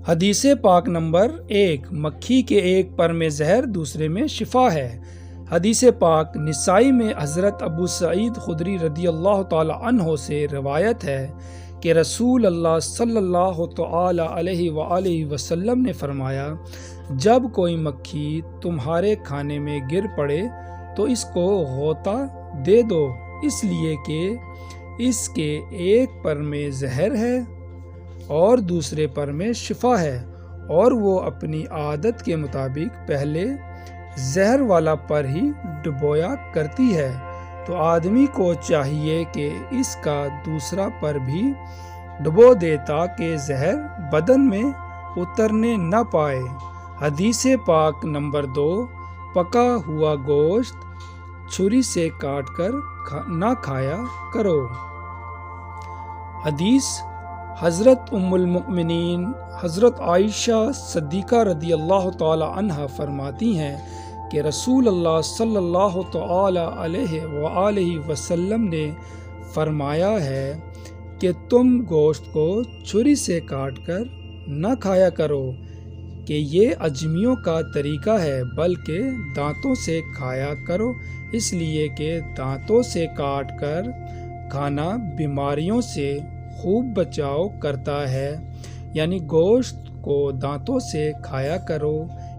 حدیث پاک نمبر 1، مکھی کے ایک پر میں زہر دوسرے میں شفا ہے۔ حدیث پاک نسائی میں حضرت ابو سعید خدری رضی اللہ تعالی عنہ سے روایت ہے کہ رسول اللہ صلی اللہ تعالی علیہ وآلہ وسلم نے فرمایا، جب کوئی مکھی تمہارے کھانے میں گر پڑے تو اس کو غوطہ دے دو، اس لیے کہ اس کے ایک پر میں زہر ہے اور دوسرے پر میں شفا ہے، اور وہ اپنی عادت کے مطابق پہلے زہر والا پر ہی ڈبویا کرتی ہے، تو آدمی کو چاہیے کہ اس کا دوسرا پر بھی ڈبو دے تاکہ زہر بدن میں اترنے نہ پائے۔ حدیث پاک نمبر 2، پکا ہوا گوشت چھری سے کاٹ کر نہ کھایا کرو۔ حدیث حضرت ام المؤمنین حضرت عائشہ صدیقہ رضی اللہ تعالی عنہ فرماتی ہیں کہ رسول اللہ صلی اللہ تعالی علیہ وآلہ وسلم نے فرمایا ہے کہ تم گوشت کو چھری سے کاٹ کر نہ کھایا کرو کہ یہ اجمیوں کا طریقہ ہے، بلکہ دانتوں سے کھایا کرو، اس لیے کہ دانتوں سے کاٹ کر کھانا بیماریوں سے خوب بچاؤ کرتا ہے، یعنی گوشت کو دانتوں سے کھایا کرو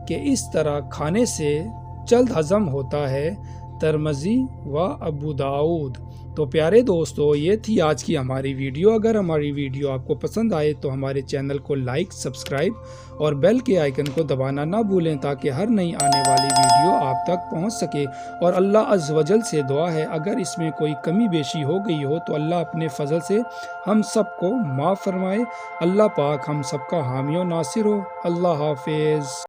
کہ اس طرح کھانے سے جلد ہضم ہوتا ہے۔ ترمذی و ابو داؤد۔ تو پیارے دوستو، یہ تھی آج کی ہماری ویڈیو۔ اگر ہماری ویڈیو آپ کو پسند آئے تو ہمارے چینل کو لائک، سبسکرائب اور بیل کے آئیکن کو دبانا نہ بھولیں تاکہ ہر نئی آنے والی ویڈیو آپ تک پہنچ سکے۔ اور اللہ عز و جل سے دعا ہے اگر اس میں کوئی کمی بیشی ہو گئی ہو تو اللہ اپنے فضل سے ہم سب کو معاف فرمائے۔ اللہ پاک ہم سب کا حامی و ناصر ہو۔ اللہ حافظ۔